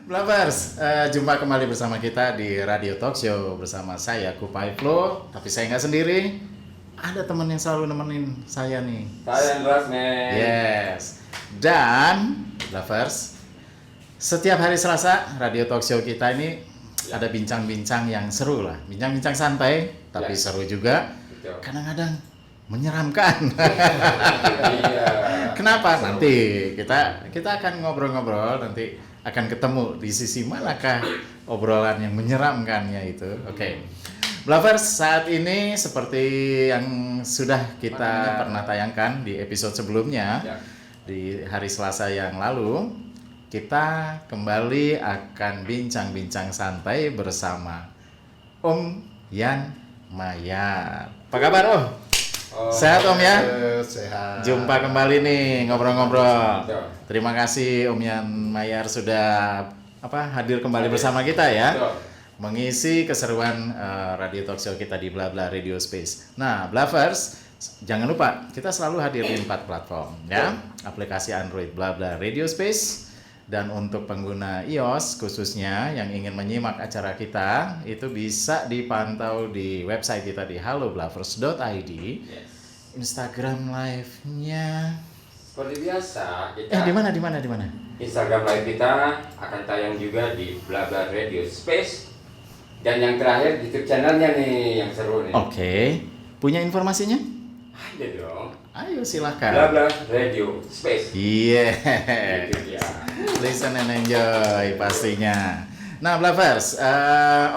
Lovers, jumpa kembali bersama kita di Radio Talk Show bersama saya Kupai Flo, tapi saya nggak sendiri. Ada teman yang selalu nemenin saya nih. Saya Andras. Yes. Dan Lovers, setiap hari Selasa Radio Talk Show kita ini ada bincang-bincang yang seru lah, bincang-bincang santai, tapi seru juga. Betul. Kadang-kadang menyeramkan. Iya. Kenapa? Nanti kita akan ngobrol-ngobrol, nanti akan ketemu di sisi manakah obrolan yang menyeramkannya itu. Oke. Lovers, saat ini seperti yang sudah kita pernah tayangkan di episode sebelumnya, di hari Selasa yang lalu, kita kembali akan bincang-bincang santai bersama Om Yan Mayar. Apa kabar Om? Sehat Om ya? Sehat. Jumpa kembali nih ngobrol-ngobrol. Betul. Terima kasih Om Yan Mayar sudah hadir kembali bersama kita ya. Betul. Mengisi keseruan Radio Talk Show kita di Bla Bla Radio Space. Nah, Blavers, jangan lupa kita selalu hadir di 4 platform ya. Aplikasi Android Bla Bla Radio Space, dan untuk pengguna iOS khususnya yang ingin menyimak acara kita itu bisa dipantau di website kita di halloblavers.id. Yes. Instagram live-nya Seperti biasa, kita di mana? Instagram live kita akan tayang juga di Bla Bla Radio Space. Dan yang terakhir YouTube channelnya nih yang seru nih. Oke. Punya informasinya? Ada dong. Ayo Bla silakan. Bla Radio Space. Iya. Itu dia. Listen and enjoy pastinya. Nah, Blavers,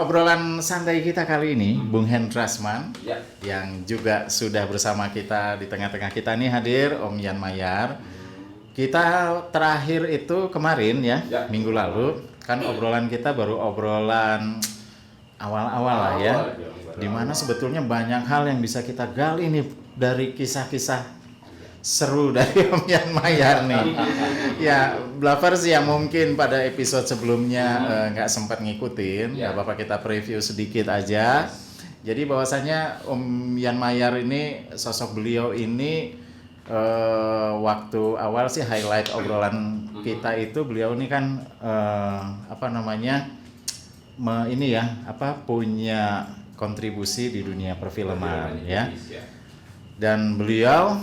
obrolan santai kita kali ini, Bung Hendrasman, Ya. yang juga sudah bersama kita di tengah-tengah kita nih hadir, Om Yan Mayar. Kita terakhir itu kemarin ya, minggu lalu, kan obrolan kita baru obrolan awal-awal lah ya. Dimana sebetulnya banyak hal yang bisa kita gali nih dari kisah-kisah seru dari Om Yan Mayar nih. Ya, Blavers yang mungkin pada episode sebelumnya nggak sempat ngikutin, nggak apa-apa kita preview sedikit aja. Jadi bahwasanya Om Yan Mayar ini, sosok beliau ini waktu awal sih highlight obrolan kita itu beliau ini kan punya kontribusi di dunia perfilman ya. Dan beliau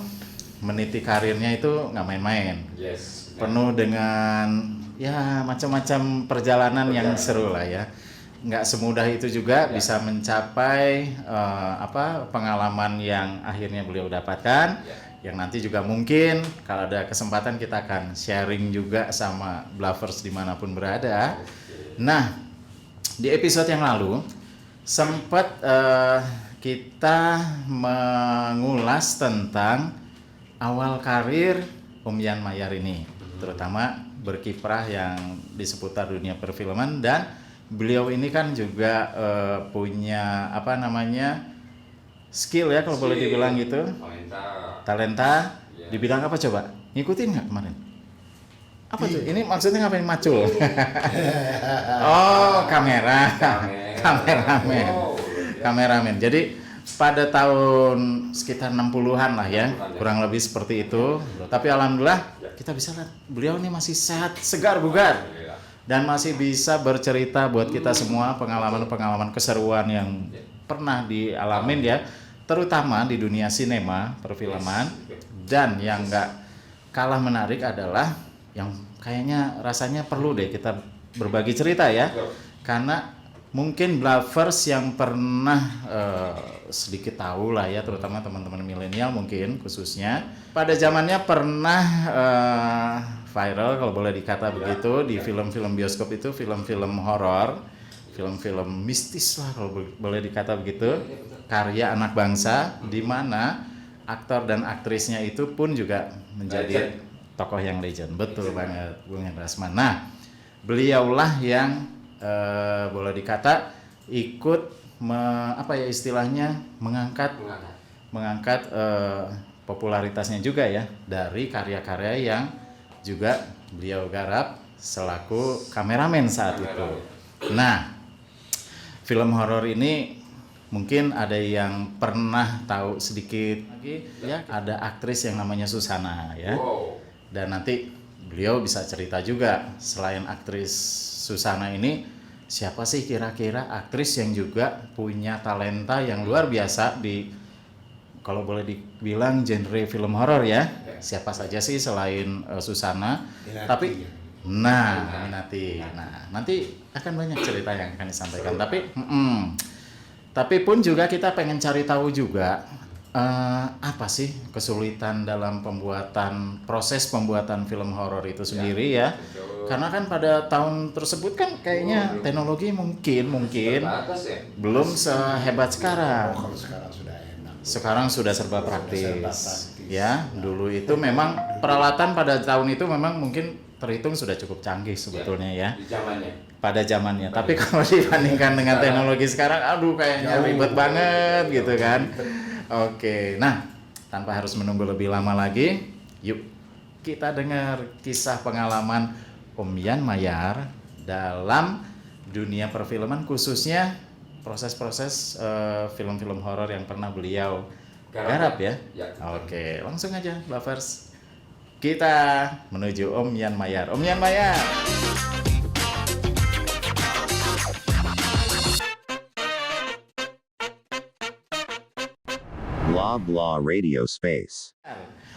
meniti karirnya itu nggak main-main. Yes. Penuh dengan ya macam-macam perjalanan yang seru lah ya. Nggak semudah itu juga bisa mencapai pengalaman yang akhirnya beliau dapatkan. Yang nanti juga mungkin kalau ada kesempatan kita akan sharing juga sama Blavers dimanapun berada. Nah, di episode yang lalu sempat kita mengulas tentang awal karir Om Yan Mayar ini, terutama berkiprah yang di seputar dunia perfilman, dan beliau ini kan juga punya skill ya kalau boleh dibilang gitu, talenta di bidang apa coba? Ngikutin nggak kemarin? Apa tuh? Ini maksudnya ngapain macul? Oh, kameramen. Jadi pada tahun sekitar 60-an lah ya, kurang lebih seperti itu. Tapi alhamdulillah kita bisa lihat beliau ini masih sehat, segar bugar, dan masih bisa bercerita buat kita semua pengalaman-pengalaman keseruan yang pernah dialamin ya, terutama di dunia sinema, perfilman. Dan yang nggak kalah menarik adalah yang kayaknya rasanya perlu deh kita berbagi cerita ya, karena mungkin Blavers yang pernah sedikit tahu lah ya, terutama teman-teman milenial mungkin khususnya pada zamannya pernah viral kalau boleh dikata begitu di film-film bioskop itu, film-film horor, film-film mistis lah kalau boleh dikata begitu, karya anak bangsa, di mana aktor dan aktrisnya itu pun juga menjadi tokoh yang legend. Betul banget Bung Hendrasman. Nah, beliaulah yang boleh dikata ikut mengangkat popularitasnya juga ya dari karya-karya yang juga beliau garap selaku kameramen saat itu. Nah, film horor ini mungkin ada yang pernah tahu sedikit lagi ya, ada aktris yang namanya Susana ya. Dan nanti beliau bisa cerita juga, selain aktris Susana ini siapa sih kira-kira aktris yang juga punya talenta yang luar biasa di, kalau boleh dibilang, genre film horor ya. Siapa saja sih selain Susana? Minati. Tapi Minati. Nah, nanti akan banyak cerita yang akan disampaikan. Tapi pun juga kita pengen cari tahu juga apa sih kesulitan dalam proses pembuatan film horor itu sendiri ya. betul. Karena kan pada tahun tersebut kan kayaknya teknologi mungkin Terbatas ya. belum sehebat sekarang. Kalau sekarang sudah enak. Sekarang sudah serba Serba praktis. praktis. Ya, dulu itu memang peralatan pada tahun itu memang mungkin terhitung sudah cukup canggih sebetulnya ya. Di zamannya. Pada zamannya. Tapi kalau dibandingkan dengan teknologi sekarang, aduh kayaknya ribet banget gitu kan. Oke, nah tanpa harus menunggu lebih lama lagi, yuk kita dengar kisah pengalaman Om Yan Mayar dalam dunia perfilman, khususnya proses-proses film-film horor yang pernah beliau garap ya. Ya. Oke, langsung aja lovers. Kita menuju Om Yan Mayar. Om Yan Mayar. Blah blah radio space.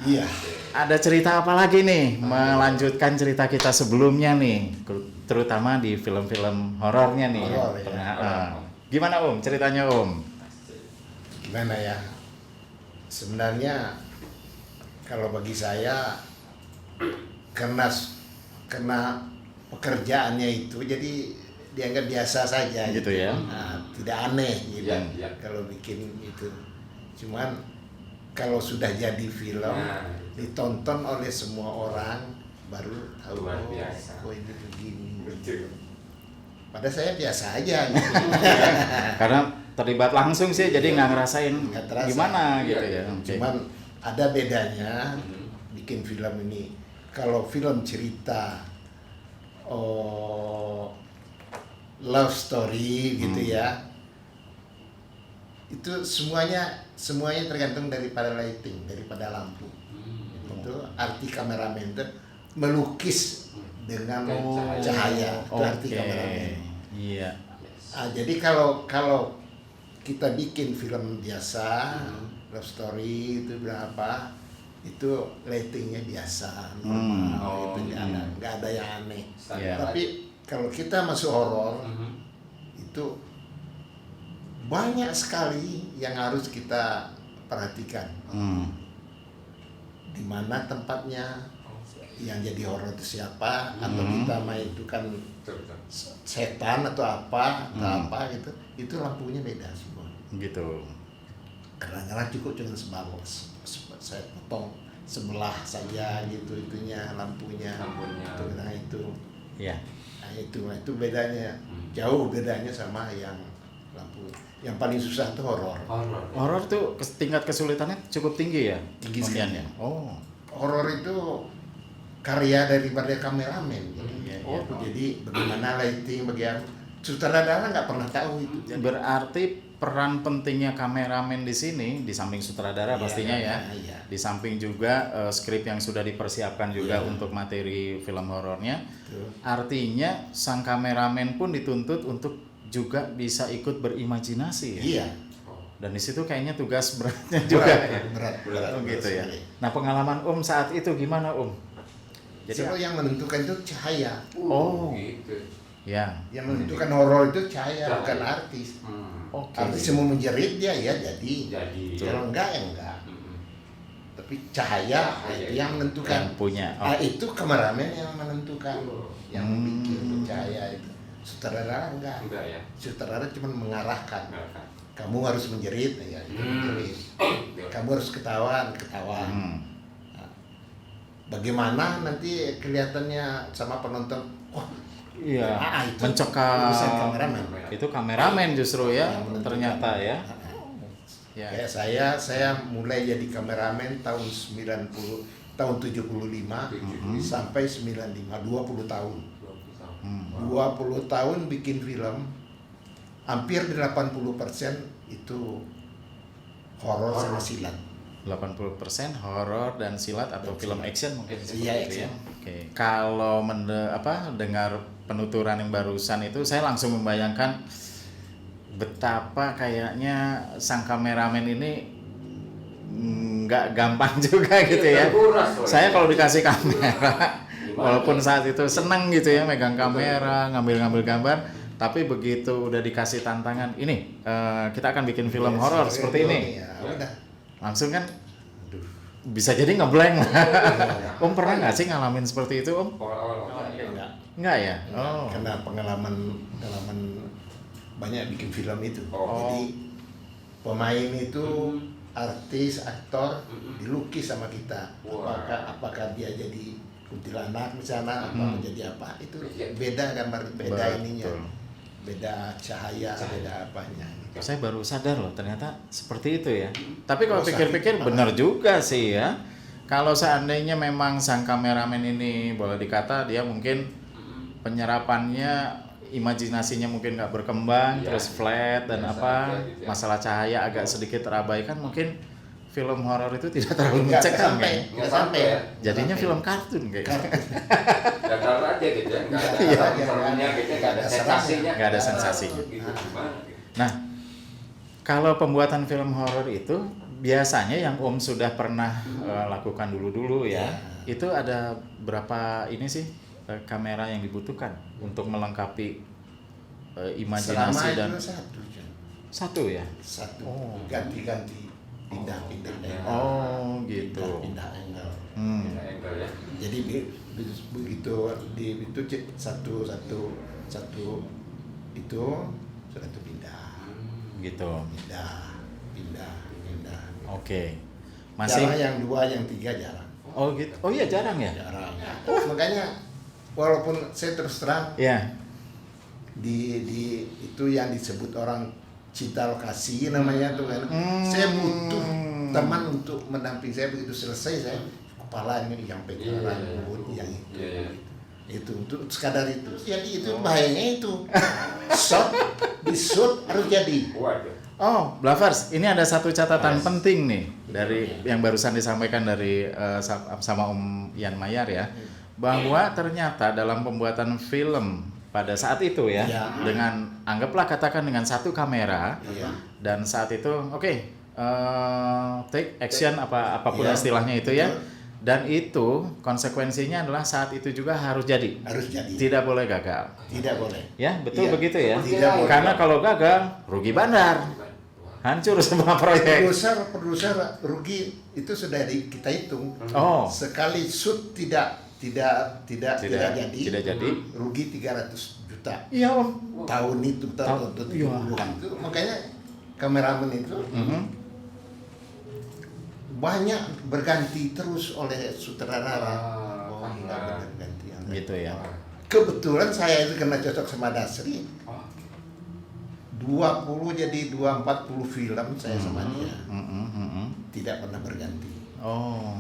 Iya. Ada cerita apa lagi nih? Melanjutkan cerita kita sebelumnya nih, terutama di film-film horornya nih. Horor, ya. Gimana Om ceritanya Om? Gimana ya? Sebenarnya kalau bagi saya karena pekerjaannya itu jadi dianggap biasa saja Gitu ya. Nah, tidak aneh gitu Ya. kalau bikin itu. Cuman kalau sudah jadi film Nah. ditonton oleh semua orang baru tahu Luar biasa. oh ini begini. Betul. Pada saya biasa aja gitu. Karena terlibat langsung sih, jadi nggak ngerasain Nggak terasa. gimana gitu Iya. ya. Oke. Cuman ada bedanya bikin film ini. Kalau film cerita love story gitu ya, itu semuanya tergantung daripada lighting, daripada lampu. Itu arti kameramen itu melukis dengan cahaya. Itu arti Oke. kameramen. Iya. Jadi kalau kita bikin film biasa, love story itu berapa, itu ratingnya biasa, normal, itu nggak ada yang aneh. Iya. Tapi kalau kita masuk horor, itu banyak sekali yang harus kita perhatikan. Di mana tempatnya, yang jadi horor itu siapa, atau kita main itu kan setan atau apa gitu, itu lampunya beda semua. Gitu. Kadang-kadang cukup cuma saya potong sebelah saja gitu itunya lampunya. Itu Iya. nah itu bedanya, jauh bedanya sama yang lampu. Yang paling susah tuh horor. Horor tuh tingkat kesulitannya cukup tinggi ya? Tinggi Om Yan sekali. ya? Oh. Horor itu karya daripada kameramen. Iya. Jadi bagaimana lighting, bagaimana sutradara nggak pernah tahu itu. Berarti peran pentingnya kameramen di sini, di samping sutradara Iya, pastinya ya, iya. di samping juga skrip yang sudah dipersiapkan juga untuk materi film horornya. Betul. Artinya sang kameramen pun dituntut untuk juga bisa ikut berimajinasi ya. Iya. Dan di situ kayaknya tugas beratnya juga ya. Berat Oh gitu ya. sekali. Nah pengalaman saat itu gimana Jadi Jadi yang menentukan itu cahaya. Oh Gitu. ya. Yang menentukan horor itu cahaya, bukan artis. Oke. Artis mau menjerit dia ya jadi. Jadi. Kalau enggak ya enggak. Tapi cahaya itu yang menentukan. Yang punya. Ah, itu kameramen yang menentukan, yang bikin itu cahaya itu. Sutradara enggak. Enggak ya. Sutradara cuma mengarahkan. Enggak kan. Kamu harus menjerit ya, itu menjerit. Kamu harus ketawa. Nah, bagaimana nanti kelihatannya sama penonton? Wah, Iya. itu Mencekam. urusan kameramen. Itu kameramen justru ya, Yang menentukan. ternyata ya. Ya. Kayak saya mulai jadi kameramen tahun 75 sampai 95, 20 tahun. 20 tahun bikin film, hampir 80% itu horor sama silat. 80% horor dan silat atau film action mungkin seperti Iya, itu ya. action. Oke. Kalau dengar penuturan yang barusan itu saya langsung membayangkan betapa kayaknya sang kameramen ini nggak gampang juga gitu ya. Terkuras loh. Saya kalau dikasih kamera, walaupun saat itu seneng gitu ya megang kamera, ngambil-ngambil gambar, tapi begitu udah dikasih tantangan, ini kita akan bikin film horor seperti ini, Ya, udah. langsung kan bisa jadi ngeblank lah. Om pernah nggak sih ngalamin seperti itu, Om? Awal-awal Nggak ya? Oh. Karena pengalaman banyak bikin film itu. Oh. Jadi pemain itu artis, aktor dilukis sama kita. Wah. Apakah dia jadi kuntilanak misalnya, apa menjadi apa? Itu Iya. beda gambar, beda Betul. ininya. Beda cahaya, beda apanya. Saya baru sadar loh ternyata seperti itu ya. Tapi kalau Oh, pikir-pikir sakit benar juga sih ya. Kalau seandainya memang sang kameramen ini boleh dikata dia mungkin penyerapannya, imajinasinya mungkin nggak berkembang, Iya. terus flat dan Biasa apa, aja gitu ya. masalah cahaya agak sedikit terabaikan, mungkin film horor itu tidak terlalu Nggak mencekam sampai, ya. nggak sampai. Jadinya Sampai. film kartun kayaknya. datar aja gitu ya, nggak ada Iya. serunya gitu, nggak ada sensasinya. Nggak ada sensasinya. Gitu, gimana gitu. Nah, kalau pembuatan film horor itu biasanya yang Om sudah pernah lakukan dulu-dulu ya, itu ada berapa ini sih kamera yang dibutuhkan untuk melengkapi imajinasi Selama dan itu satu, Jan. satu ya? Satu. Oh. Ganti-ganti, pindah-pindah angle. Oh gitu. Pindah angle. Nah, angle ya. Jadi begitu itu satu itu sudah itu pindah, Gitu. pindah. Oke. Jarang Masih. yang 2, yang 3 jarang. Oh gitu. Oh iya jarang ya? Jarang. Makanya walaupun saya terus terang Ya. di itu yang disebut orang cinta lokasi namanya tuh kan. Saya butuh teman untuk mendamping saya begitu selesai saya kepalanya yang pegangan Iya. mulut yang itu. Iya. Itu untuk sekadar itu. Jadi itu bahayanya itu. Di shoot harus jadi. Waduh. Oh, Blavers, ini ada satu catatan penting nih dari yang barusan disampaikan dari sama Om Yan Mayar ya, bahwa ternyata dalam pembuatan film pada saat itu ya, Iya. dengan anggaplah katakan dengan satu kamera Iya. dan saat itu take action apapun Iya. istilahnya itu ya, Betul. dan itu konsekuensinya adalah saat itu juga harus jadi, Harus jadi. tidak boleh gagal. Tidak boleh. Ya, betul Iya. begitu ya. Tidak boleh. Karena kalau gagal, rugi bandar. Hancur semua proyek. Produser rugi itu sudah kita hitung. Oh. Sekali shoot tidak jadi, Tidak jadi. rugi 300 juta. Iya, Om. Tahun itu tahun Iya. 70-an itu makanya kameramen itu banyak berganti terus oleh sutradara. Oh, enggak berganti. Gitu ya. Kebetulan saya itu kena cocok sama Dasri. 20 jadi 240 film saya sama dia. Tidak pernah berganti. Oh.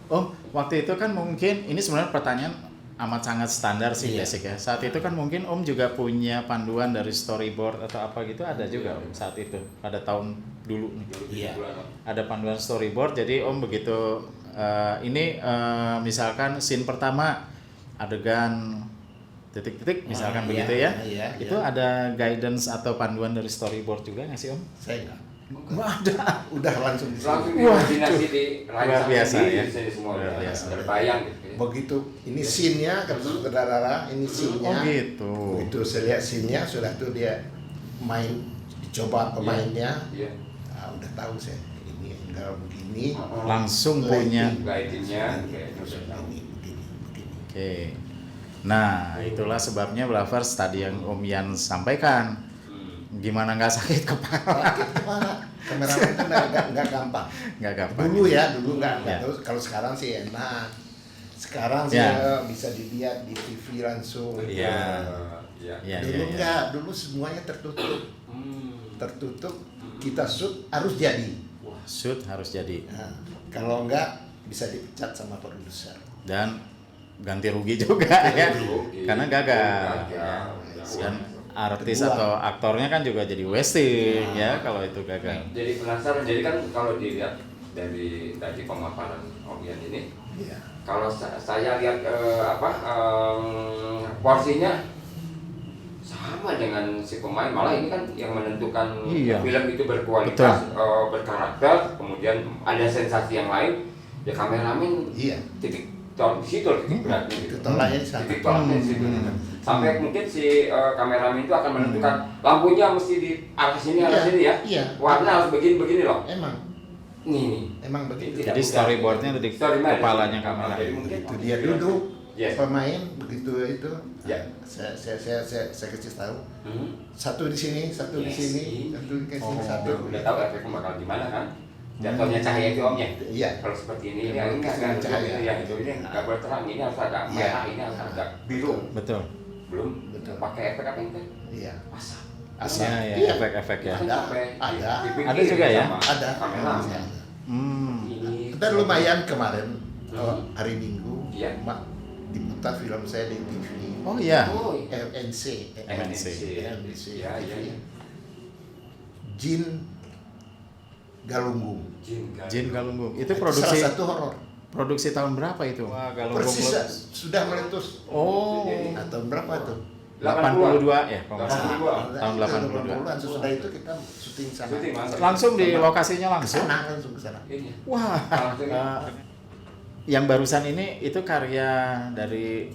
Oh, waktu itu kan mungkin ini sebenarnya pertanyaan amat sangat standar sih Iya. basic ya. Saat itu kan mungkin Om juga punya panduan dari storyboard atau apa gitu ada juga Om saat itu pada tahun dulu nih. Iya. Ada panduan storyboard jadi Om begitu misalkan scene pertama adegan titik-titik misalkan Iya, begitu ya. iya, Itu iya. ada guidance atau panduan dari storyboard juga nggak sih Om? Saya enggak. Nggak ada. Udah langsung di Langsung sini. imajinasi di Luar biasa ya. Di sini semua Luar ya. biasa. Terbayang gitu ya. Begitu ini scene-nya kata sutradara, ini scene-nya. Oh gitu. Begitu saya lihat scene-nya sudah tuh dia main dicoba pemainnya. Iya. Ah, udah tahu saya ini enggak begini. Langsung punya. Guide-nya Ini, kayak begini. Oke. Nah, itulah sebabnya Blavers tadi yang Om Yan sampaikan. Gimana nggak sakit kepala? Sakit kepala. Kameramen itu enggak gampang. Nggak gampang. Dulu enggak Ya. tahu. Kalau sekarang sih enak. Sekarang sih Ya. bisa dilihat di TV langsung. Iya. Iya. Iya, Dulu iya, iya. enggak, dulu semuanya tertutup. Tertutup, kita shoot harus jadi. Shoot harus jadi. Nah, kalau enggak bisa dipecat sama produser. Dan ganti rugi juga ya. rugi. Karena gagal. Gagal. Ya. Dan artis Kedua. atau aktornya kan juga jadi wasting ya kalau itu gagal. Jadi penasaran, jadi kan kalau dilihat dari tadi pemaparan Om Yan ini, Iya. kalau saya lihat porsinya sama dengan si pemain, malah ini kan yang menentukan Iya. film itu berkualitas, berkarakter, kemudian ada sensasi yang lain, ya kameramen Iya. titik tolak di situ, titik beratnya gitu. Itu tolaknya di sana. Titik tolaknya di situ. Sampai mungkin si kameramen itu akan menentukan lampunya mesti di arah sini, arah Iya, sini ya. iya. Warna harus begini loh. Emang Nih. emang begitu. Tidak Jadi mudah. storyboardnya ada di Storyboard. kepalanya kamera. Jadi mungkin Itu dia duduk, Yes. pemain begitu itu. Ya. Saya kasih tahu. Hmm. Satu di sini, satu di Yes. sini, satu di sini, satu. Udah tahu efeknya bakal gimana kan? Jatuhnya cahaya itu omnya. Iya. Kalau seperti ini, ini Iya, enggak cahaya. cahaya. Yang itu ini nggak boleh terang, ini harus agak Iya. merah, ini harus agak biru. Betul. Belum Betul. pakai efek apa itu? Iya. Asap. Asal. Ya, ya, Iya. efek-efek ya. Kan sampai Ada. dipikirin Ada juga ya? sama Ada. kamera. Ini Dan lumayan kemarin Hmm. hari Minggu Iya. diputar film saya di TV. Oh iya. Oh, iya. MNC. MNC. Ya, ya, ya. Jin Galunggung. Jin Galunggung. Itu Salah produksi satu horor. produksi tahun berapa itu? Wah, Galunggung. Persis sudah meletus. Oh. Nah, tahun berapa tuh? 82 ya, kalau nggak salah. 82. Tahun 82. 80-an. Sesudah itu kita syuting sana. Syuting, Mas. Langsung di lokasinya langsung. Sana langsung ke sana. Ini. Wah. Langsung. Yang barusan ini itu karya dari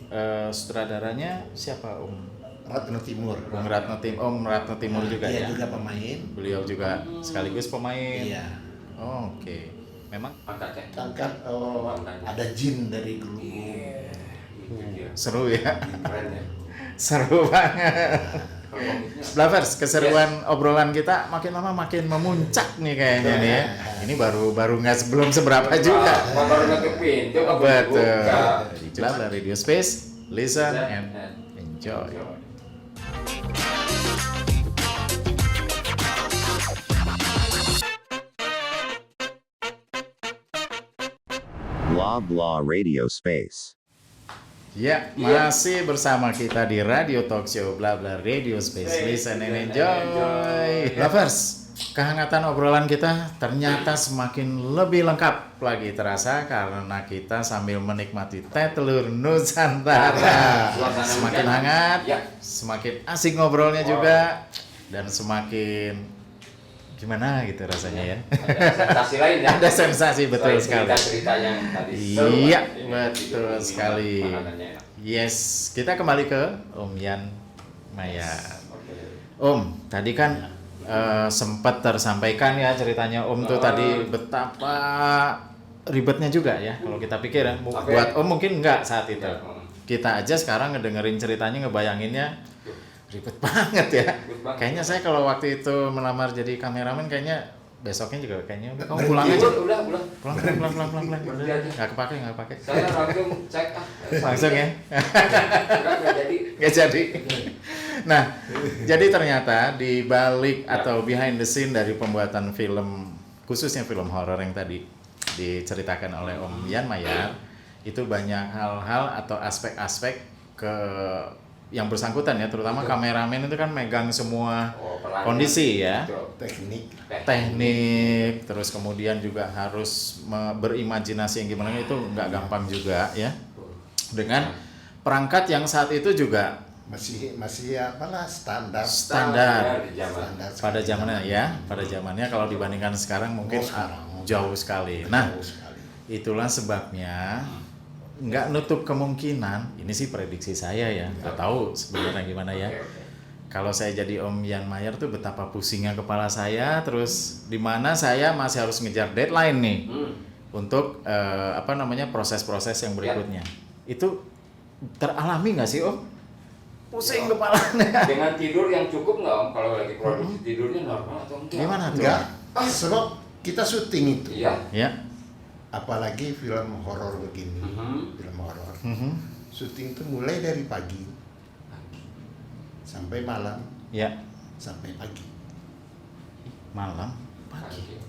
sutradaranya siapa Om? Ratna Timur. Om Ratna Timur juga Dia ya. juga pemain. Beliau juga sekaligus pemain. Iya. Oh, oke. Memang Angkatnya. Angkat ada jin dari Galunggung. Itu dia. seru ya. Keren ya. Seru banget. Kalau komiknya, Blavers, keseruan obrolan kita makin lama makin memuncak nih kayaknya nih ya. Ini baru nggak belum seberapa juga. baru nutup pintu, kok Betul. buka. Di Blabla Radio Space, listen and enjoy. Blah blah radio space. Ya, masih bersama kita di Radio Talk Show Blabla Radio Space, listen and enjoy. Lovers, kehangatan obrolan kita ternyata semakin lebih lengkap lagi terasa karena kita sambil menikmati teh telur Nusantara. Suasana Semakin hujan. hangat, Ya. semakin asik ngobrolnya juga, dan semakin gimana gitu rasanya ya. Ada sensasi lain ya. Ada sensasi, betul Selain sekali. cerita-cerita yang tadi seru, Iya, Pak. Ini betul gitu, sekali. makanannya enak. Yes, kita kembali ke Om Yan Maya. Oke. Om, tadi kan sempat tersampaikan ya ceritanya Om tuh tadi betapa ribetnya juga ya kalau kita pikir ya. Oke. Buat Om mungkin enggak saat itu. Ya, Kita aja sekarang ngedengerin ceritanya, ngebayanginnya ribet banget ya. Ribet banget. Kayaknya saya kalau waktu itu melamar jadi kameramen kayaknya besoknya juga kayaknya udah kamu pulang aja. Udah. Pulang. Berhenti aja. Nggak kepake. Saya langsung cek Langsung ya. Enggak jadi. Nggak jadi. Nah, jadi ternyata di balik atau behind the scene dari pembuatan film, khususnya film horor yang tadi diceritakan oleh Om Yan Mayar, itu banyak hal-hal atau aspek-aspek yang bersangkutan ya, terutama kameramen itu kan megang semua Perannya. kondisi ya. Teknik. Teknik, terus kemudian juga harus berimajinasi yang gimana itu nggak gampang juga ya. Dengan perangkat yang saat itu juga Masih apalah standar. standar di zaman. Standar pada sekali. zamannya ya, pada zamannya kalau dibandingkan sekarang mungkin jauh sekali. Nah, Jauh sekali. itulah sebabnya nggak nutup kemungkinan, ini sih prediksi saya ya, nggak tahu sebenarnya gimana ya. Oke. Kalau saya jadi Om Yan Mayar tuh betapa pusingnya kepala saya, terus di mana saya masih harus ngejar deadline nih untuk proses-proses yang berikutnya. Itu teralami nggak sih Om? Pusing kepalanya. Dengan tidur yang cukup nggak Om? Kalau lagi produksi tidurnya normal atau enggak? Gimana tuh? Enggak. Sebab kita syuting itu. Iya. Ya. Apalagi film horor begini. Mhm. Film horor. Mhm. Syuting itu mulai dari pagi sampai malam, Ya. sampai pagi. Malam, pagi.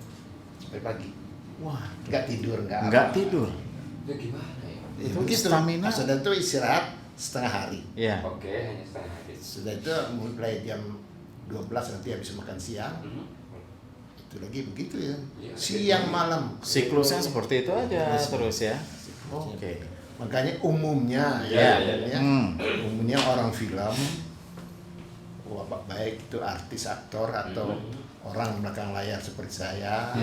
Sampai pagi. Wah, Enggak tidur, enggak nggak apa. tidur. Itu gimana ya? Itu gitu. Stamina. Sudah itu istirahat setengah hari. Ya. Oke, hanya setengah hari. Sudah itu mulai jam 12 nanti habis makan siang. Itu lagi begitu ya. Iya. Siang malam. Siklusnya seperti itu aja terus ya. Siklusnya. Oke. Makanya umumnya Ya. umumnya orang film, baik itu artis, aktor atau orang belakang layar seperti saya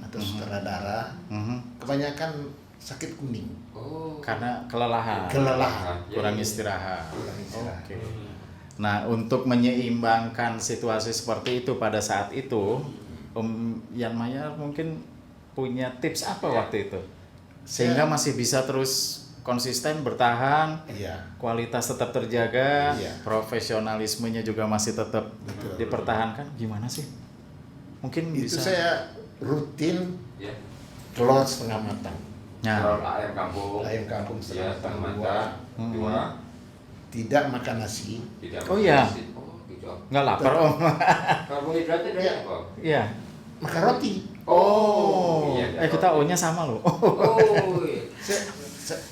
atau sutradara, kebanyakan sakit kuning. Karena kelelahan. Kurang istirahat. Oke. Nah, untuk menyeimbangkan situasi seperti itu pada saat itu, Om Yan Mayar mungkin punya tips apa waktu itu? Sehingga masih bisa terus konsisten bertahan, Iya. kualitas tetap terjaga, Iya. profesionalismenya juga masih tetap dipertahankan. Gimana sih? Mungkin Itu bisa. saya rutin Ya. telur setengah matang, Nah, Telur ayam kampung. ayam kampung Ya, setengah setengah matang matang. Dua. tidak makan nasi. Tidak Oh, makan iya. nasi. Oh, gitu. nggak lapar Om. Karbohidratnya dari Iya. apa? Iya. Makan roti. Oh, Iya, kita O-nya sama loh. Oh, iya.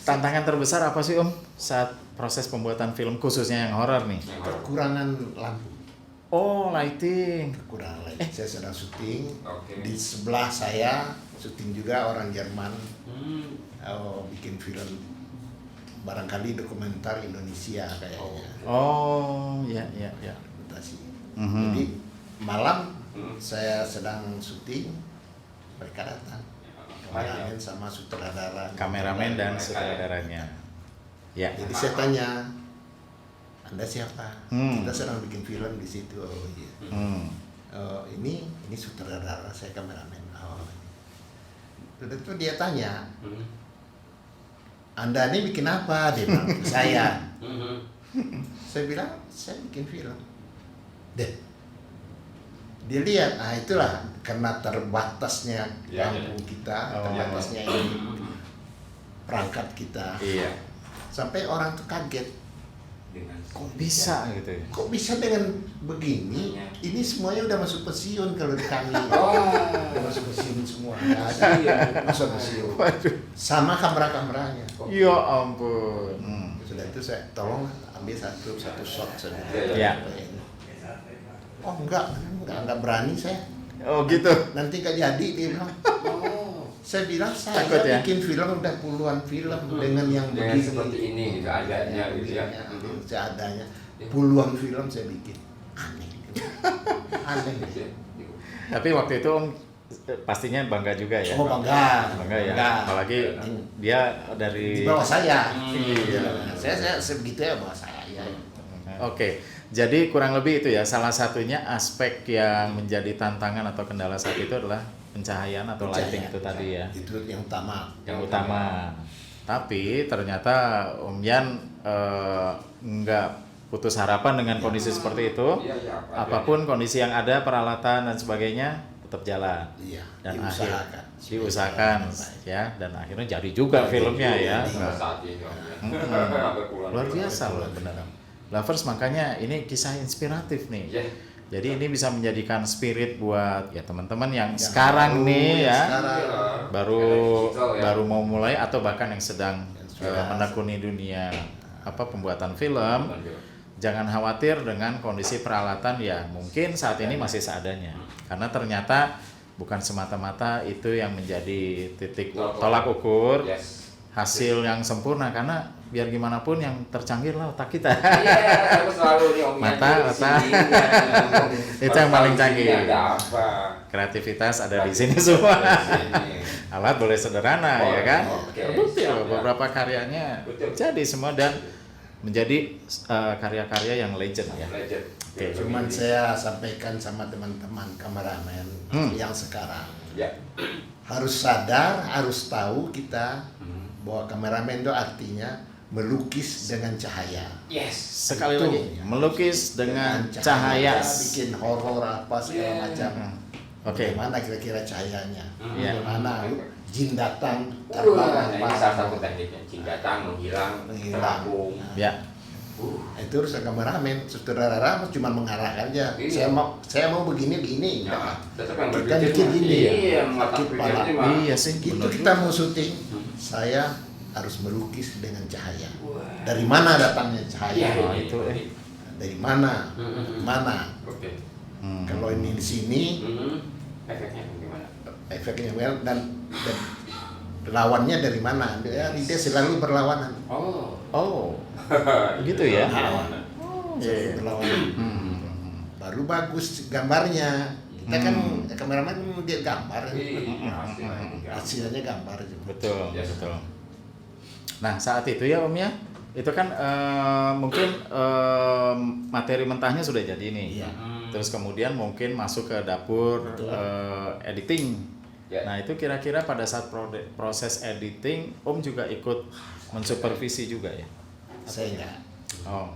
Tantangan terbesar apa sih Om saat proses pembuatan film khususnya yang horor nih? Yang harus. Kekurangan lampu, Oh, lighting. kekurangan light. Saya sedang syuting. Oke. Di sebelah saya syuting juga orang Jerman, Hmm. bikin film barangkali dokumenter Indonesia kayaknya. Oh, ya, ya, ya. Dokumentasi. Mhm. Jadi malam Hmm. saya sedang syuting, mereka datang. Kameramen sama sutradara. Kameramen dan sutradaranya. Ya. Jadi saya tanya, Anda siapa? Hmm. Kita sedang bikin film di situ. Oh iya. Hmm. Oh, ini sutradara, saya kameramen. Oh. Itu dia tanya, Hmm. Anda ini bikin apa? Dia bilang ke saya. Hmm. Saya bilang, saya bikin film. Deh. Dia lihat, itulah karena terbatasnya Ya, lampu kita, Oh, terbatasnya ini perangkat kita. Iya. Sampai orang tuh kaget. Dengan Kok bisa gitu ya? Kok bisa dengan begini? Iya. Ini semuanya udah masuk pensiun kalau di kami. Oh. Udah masuk pensiun semua. Nggak ada masuk pensiun. Waduh. Sama kamera-kameranya. Ya ampun. Sudah itu saya tolong ambil satu shot saya. Iya. Oh enggak berani saya. Oh gitu. Nanti nggak jadi dia bilang. Oh. Saya bilang saya Takut ya? bikin film udah puluhan film dengan yang Dengan begini. seperti ini gitu adanya gitu ya. Seadanya. Puluhan film saya bikin. Aneh. Aneh. Gitu ya. Tapi waktu itu Om pastinya bangga juga ya. Oh bangga. Bangga ya. Bangga. Apalagi dia dari. Di bawah saya. Iya. Saya sebegitu ya bawah saya. Ya. Oke, jadi kurang lebih itu ya, salah satunya aspek yang menjadi tantangan atau kendala saat itu adalah pencahayaan atau lighting itu tadi ya, Itu yang utama. yang utama. Tapi ternyata Om Yan nggak putus harapan dengan kondisi seperti itu. Iya, iya, apa Apapun kondisi yang ada, peralatan dan sebagainya tetap jalan. Iya. Dan Diusahakan. diusahakan ya, dan akhirnya jadi juga filmnya ya. Pada saat itu. Luar biasa loh benar. Lovers, makanya ini kisah inspiratif nih. Iya. Jadi ini bisa menjadikan spirit buat ya teman-teman yang Yang sekarang baru, nih yang ya, sekarang. baru mau mulai atau bahkan yang sedang sudah. menekuni dunia pembuatan film. Jangan khawatir dengan kondisi peralatan ya, mungkin saat ini masih seadanya. Karena ternyata bukan semata-mata itu yang menjadi titik tolak ukur Yes. hasil yang sempurna, karena biar gimana pun yang tercanggih lah otak kita. Iya, aku selalu nih Om Yan Mata. di sini, ya. Itu yang paling canggih. Ada apa? Kreativitas ada di sini semua. Alat boleh sederhana ya kan. Oke, Terbukti siap, loh ya. beberapa karyanya Betul. jadi semua dan menjadi karya-karya yang legend ya. Legend. Oke. Cuman saya sampaikan sama teman-teman kameramen yang sekarang Ya. harus sadar, harus tahu kita bahwa kameramen itu artinya melukis dengan cahaya. Yes. Sekali Itu. lagi melukis dengan cahaya. bikin horor apa segala macam. Oke. Bagaimana kira-kira cahayanya? Iya. Bagaimana jin datang Wah, terbang ini salah satu tekniknya. Jin datang, menghilang, terapung. Ya. Itu urusan kameramen, sutradara cuma mengarahkan aja. Iya. Saya mau begini. Ya, tetap yang Kita berpikir bikin mah. gini. Iya, mata Sakit pikirnya pala. mah. Iya sih. Gitu bener. kita mau syuting, saya harus melukis dengan cahaya. Dari mana datangnya cahaya? Iya, Oh, itu, Dari mana? Mana? Oke. Kalau ini di sini, Efeknya gimana? efeknya well dan lawannya dari mana. Dia selalu berlawanan. Oh, gitu ya. Selalu berlawanan. Baru bagus gambarnya. Kita kan kameramen dia gambar. Hasilnya gambar juga. Betul, betul. Nah, saat itu ya Om ya, itu kan mungkin materi mentahnya sudah jadi nih. Iya. Terus kemudian mungkin masuk ke dapur editing. Ya. Nah, itu kira-kira pada saat proses editing, Om juga ikut mensupervisi juga ya? Saya enggak. Oh.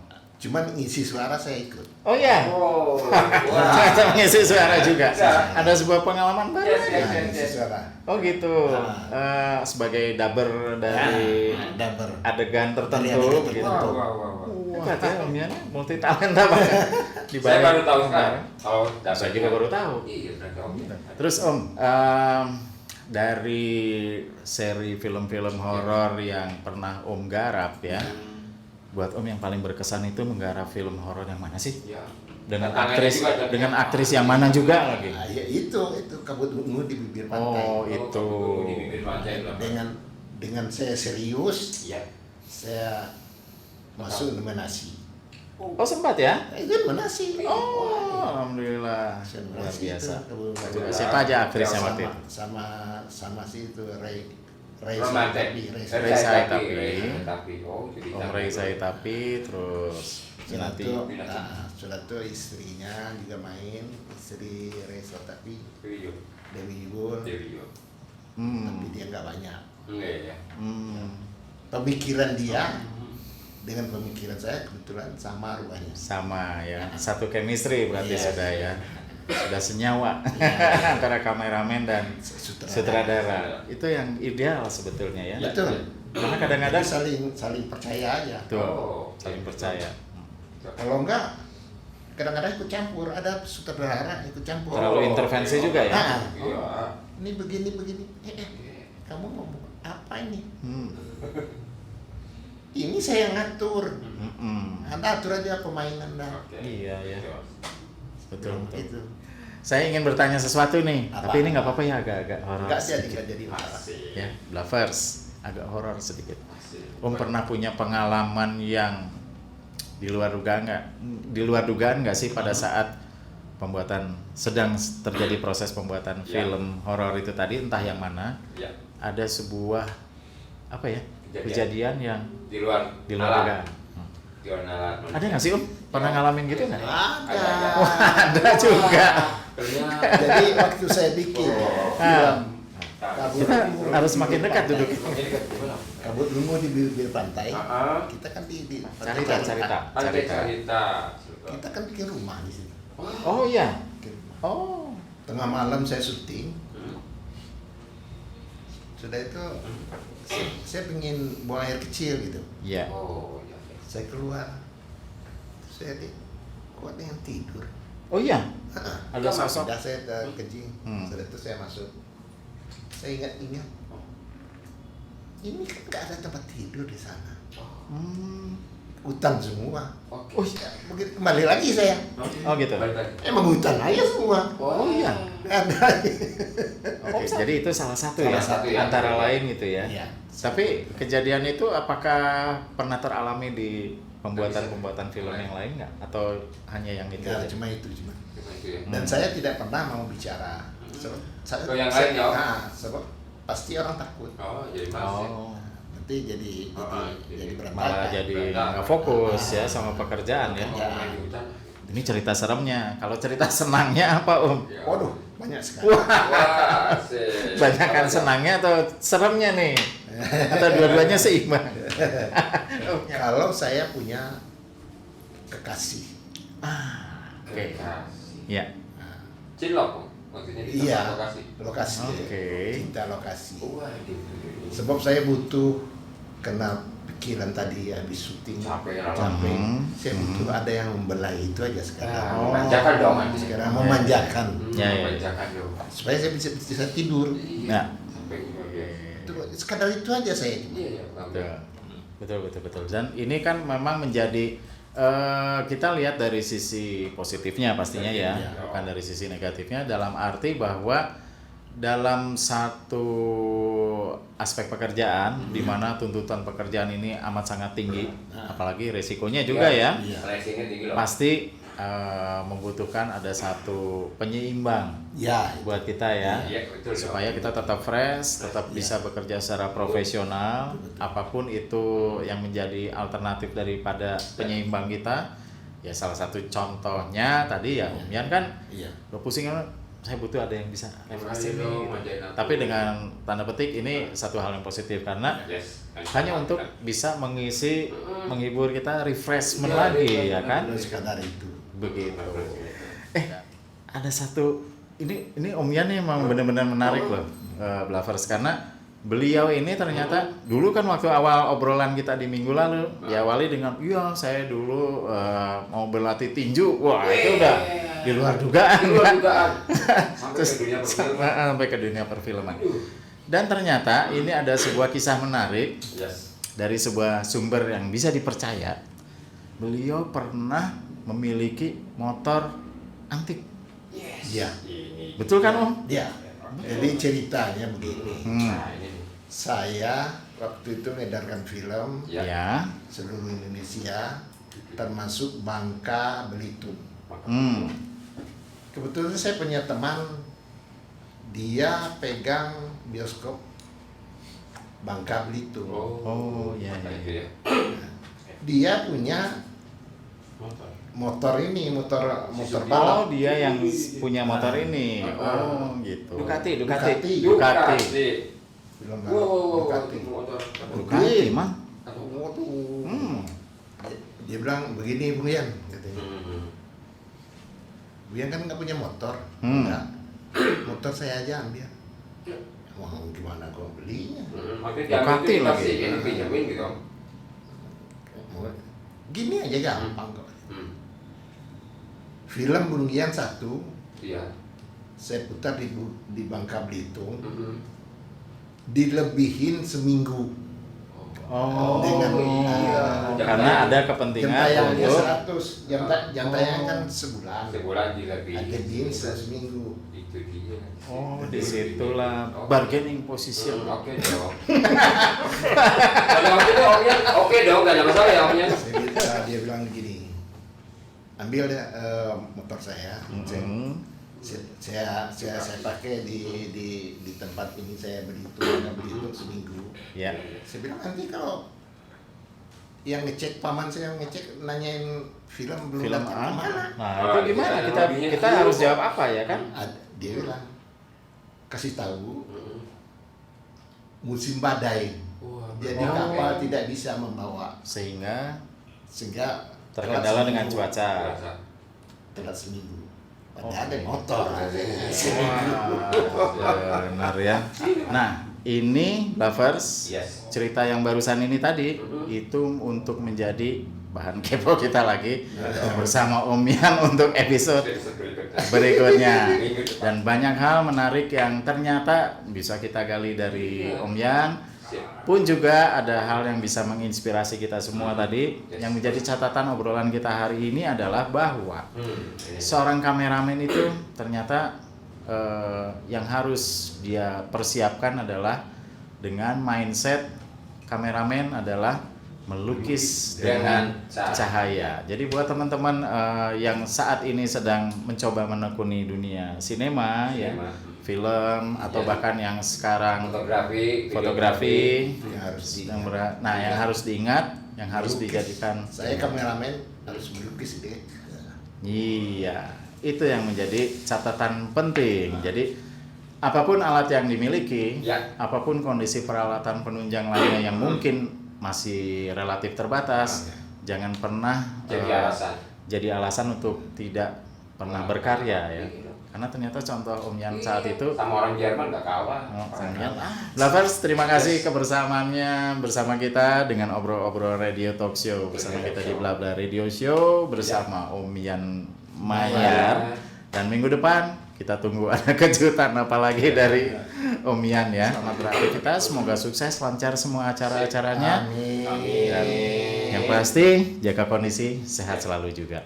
Cuman ngisi suara saya ikut. Oh ya. Ternyata mengisi suara juga. Ada sebuah pengalaman baru. Ngisi suara. Oh gitu. Sebagai dubber dari Dubber. adegan tertentu Dari adegan gitu. tertentu. Hebat ya Om ya, multi talenta banget. Saya baru tahu sekarang. Saya juga baru tahu. Iya, berarti Om. Terus Om, dari seri film-film horor yang pernah Om garap ya, buat Om yang paling berkesan itu menggarap film horor yang mana sih? Ya. Dengan Tantangannya juga aktris yang mana juga lagi? Nah, ya itu Kabut Ungu di bibir pantai. Oh itu. Di bibir pantai lah. Dengan saya serius, Iya. saya masuk nominasi. Oh sempat ya? Itu nominasi. Oh alhamdulillah. Saya Luar nominasi biasa. itu, Kabut Ungu. Coba, siapa aja aktrisnya waktu itu? sama si itu Ray Romantik. Ray Saitapi. Oh, jadi Om Ray Saitapi, terus Nanti Kinati. Sulato istrinya juga main, istri Ray Saitapi, Dewi Dewi Yul, Yo. tapi dia nggak banyak. Enggak ya. Pemikiran dia dengan pemikiran saya kebetulan sama rupanya. Sama ya, satu chemistry berarti Iya. sudah ya. Sudah senyawa antara kameramen dan sutradara. Itu yang ideal sebetulnya ya. Betul. Karena kadang-kadang Jadi saling percaya aja. tuh saling percaya. Kalau enggak kadang-kadang ikut campur, ada sutradara ikut campur. Terlalu intervensi juga ya. Ah, Iya. ini begini. Kamu ngomong apa ini? Ini saya ngatur. Anda atur aja permainan dah. Iya ya. Betul. Itu. Saya ingin bertanya sesuatu nih, Apa? tapi ini nggak apa-apa ya, agak horor Enggak sedikit. jadi masalah. Ya, Blavers, agak horor sedikit. Om pernah punya pengalaman yang di luar dugaan nggak sih pada saat pembuatan sedang terjadi proses pembuatan Ya. film horor itu tadi, entah yang mana, Ya. ada sebuah apa ya kejadian yang Di luar di luar alam. dugaan. Di luar alam. Ada nggak sih Om? Pernah ngalamin gitu nggak? Ada. Ada juga. Jadi waktu saya bikin film Kabut Kita Ungu harus di makin bibir dekat pantai. duduk. Kabut Ungu di bibir pantai. Kita kan di Cerita. Kita kan bikin rumah di sini. Oh iya. Bikin rumah. Oh. Tengah malam saya syuting. Sudah itu saya pengen buang air kecil gitu. Iya. Oh, ya. Saya keluar. Saya kok ada yang tidur. Oh iya. Ada Kamar sosok. Sudah saya kencing. Sudah itu saya masuk. Saya ingat. Ini kan nggak ada tempat tidur di sana. Hutan semua. Oke. Oh, Ya, begitu kembali lagi saya. Oh gitu. Balik lagi. Emang hutan aja semua. Oh iya. Nggak ada. Oke, jadi itu salah satu Salah ya, satu ya. antara lain gitu ya. Iya. Tapi kejadian itu apakah pernah teralami di pembuatan film yang lain nggak? Atau hanya yang itu Nggak, aja? cuma itu cuma. Cuma itu ya. Dan saya tidak pernah mau bicara. Ke yang lain, ya, Om? Sebab pasti orang takut. Oh, jadi masih. Oh, Nanti jadi jadi berantakan. malah jadi nggak fokus ya sama pekerjaan ya. Ya. Main di hutan. Ini cerita seremnya. Kalau cerita senangnya apa Om? Ya. Waduh, banyak sekali. Wah, asik. Banyakan senangnya atau seremnya nih? Atau dua-duanya seimbang? Kalau saya punya kekasih. Oke. Lokasi. Ya. Cinlok, Om. Maksudnya di Iya, tempat lokasi. lokasi. Oke. Cinta lokasi. Wah, gitu. Sebab saya butuh kena pikiran tadi habis syuting Capek ya, capek. Hmm. Saya butuh ada yang membelai itu aja sekarang. Nah, memanjakan dong. Sekarang memanjakan Ya, ya. Memanjakan dong. supaya saya bisa tidur. Nah. Sampai luar biasa. Itu sekadar itu aja saya. Iya, iya. Betul. Dan ini kan memang menjadi kita lihat dari sisi positifnya pastinya ya, bukan dari sisi negatifnya. Dalam arti bahwa dalam satu aspek pekerjaan di mana tuntutan pekerjaan ini amat sangat tinggi, apalagi resikonya juga ya. Stressingnya tinggi loh. Pasti membutuhkan ada satu penyeimbang Ya, buat kita ya, Iya, betul. supaya kita tetap fresh, tetap bisa bekerja secara profesional, apapun itu yang menjadi alternatif daripada penyeimbang kita. Ya salah satu contohnya tadi ya Om Yan kan, iya. lo pusing kan, saya butuh ada yang bisa refreshing nih, dong, gitu. ajain aku. Tapi dengan tanda petik ini satu hal yang positif karena Yes. hanya untuk bisa mengisi, menghibur kita, refreshment Iya, lagi iya, ya kan, Terus sekadar itu. begitu. Ada satu ini Om Yan nih emang benar-benar menarik loh, Blavers, karena beliau ini ternyata dulu kan waktu awal obrolan kita di minggu lalu diawali dengan iya saya dulu mau berlatih tinju, wah itu udah di luar dugaan kan? Sampai ke dunia perfilman. Dan ternyata ini ada sebuah kisah menarik Yes. dari sebuah sumber yang bisa dipercaya. Beliau pernah memiliki motor antik. Iya. Ini. Betul kan Om? Iya. Jadi ceritanya begini. Nah, ini. Saya waktu itu mengedarkan film Ya. Ya. seluruh Indonesia, termasuk Bangka, Belitung. Kebetulan saya punya teman, dia pegang bioskop Bangka Belitung. Oh, iya, Mata iya. itu ya. Dia punya motor balap. Oh, dia yang punya motor ini. Oh, gitu. Ducati. Film balap Wow, Ducati. motor. Ducati, Mang. Waduh. Dia bilang begini Bung Yan, katanya. Bung Yan kan nggak punya motor, enggak. Motor saya aja ambil. Wah, gimana gua belinya? Ducati lagi. Pinjamin gitu. Gini aja gampang kok. Film Bung Yan 1 Iya. saya putar di Bangka Belitung, dilebihin seminggu. Oh, Dengan karena ada jam kepentingan tayangnya untuk 100, jam tayang kan sebulan. Sebulan dilebihin. Ada din seminggu. Itu dia. oh, disitulah bargaining position. Oke dong. Kalau oke dong, Om Yan. Oke dong, gak ada masalah ya Om Yan. Dia bilang begini, ambil deh motor saya. Saya pakai di tempat ini, saya beli itu seminggu. Ya. Saya bilang nanti kalau yang ngecek paman saya yang ngecek nanyain film belum Film datang kemana? Nah, itu gimana? Kita harus jawab apa ya kan? Dia bilang kasih tahu musim badai, jadi kapal tidak bisa membawa, Sehingga telat terkendala dengan seminggu. cuaca. Telat seminggu. Padahal ada motor. Wah, benar ya. Nah, ini Lovers, Yes. cerita yang barusan ini tadi itu untuk menjadi bahan kepo kita lagi bersama Om Yan untuk episode berikutnya. Dan banyak hal menarik yang ternyata bisa kita gali dari Om Yan. Pun juga ada hal yang bisa menginspirasi kita semua tadi. Yang menjadi catatan obrolan kita hari ini adalah bahwa seorang kameramen itu ternyata yang harus dia persiapkan adalah dengan mindset kameramen adalah melukis dengan cahaya. Jadi buat teman-teman yang saat ini sedang mencoba menekuni dunia sinema, ya, film atau bahkan yang sekarang fotografi, yang harus diingat, yang harus dijadikan. Saya kameramen harus melukis deh. Iya, itu yang menjadi catatan penting. Jadi apapun alat yang dimiliki, apapun kondisi peralatan penunjang lainnya yang mungkin masih relatif terbatas, jangan pernah jadi alasan untuk tidak pernah berkarya ya. Karena ternyata contoh Om Yan saat itu sama orang Jerman gak kalah. Lovers, terima kasih kebersamaannya bersama kita dengan obrol-obrol radio talk show bersama kita di Bla Bla Radio Show bersama Om Yan Mayar. Dan minggu depan kita tunggu ada kejutan apa lagi dari Om Yan ya. Selamat beraktivitas, semoga sukses, lancar semua acara-acaranya. Dan yang pasti jaga kondisi, sehat selalu juga.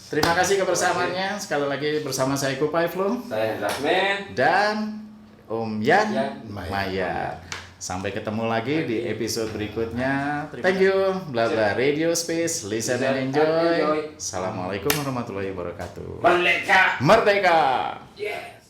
Terima kasih kebersamaannya. Sekali lagi bersama saya Kupai Flu. Saya Hendra Smen. Dan Om Yan Mayar. Sampai ketemu lagi di episode berikutnya. Thank you, Bla Bla Radio Space. Listen and enjoy. Assalamualaikum warahmatullahi wabarakatuh. Merdeka. Merdeka. Yes.